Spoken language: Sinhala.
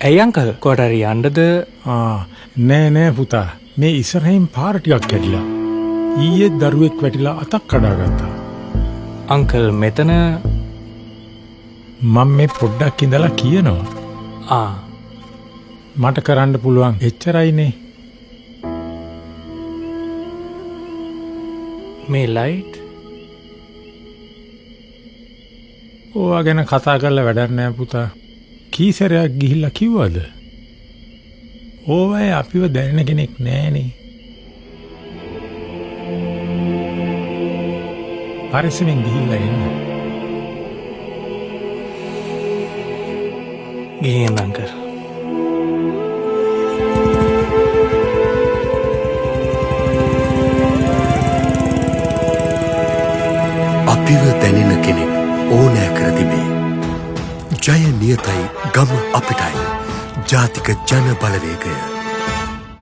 ඇයි අංකල් කොටරි යන්නද? නෑ පුතා. මේ ඉස්සරහින් පාර ටිකක් කැඩිලා. ඊයේ දරුවෙක් වැටිලා අතක් කඩාගත්තා. අංකල් මෙතන මම මේ පොඩ්ඩක් ඉඳලා කියනවා. මට කරන්න පුළුවන් එච්චරයිනේ. මේ ලයිට් ඕවා ගැන කතා කරලා වැඩක් නෑ පුතා. කීසරයක් ගිහිල්ලා කිව්වද? ඕවයි අපිව දැනෙන කෙනෙක් නෑනේ. පරිස්සමෙන් ගිහිල්ලා එන්න. ගිහින් අංකල්. අපිව දැනෙන කෙනෙක් ඕනෑ කර තිබේ. ජය නියතයි ගම අපිටයි. ජාතික ජන බලවේගය.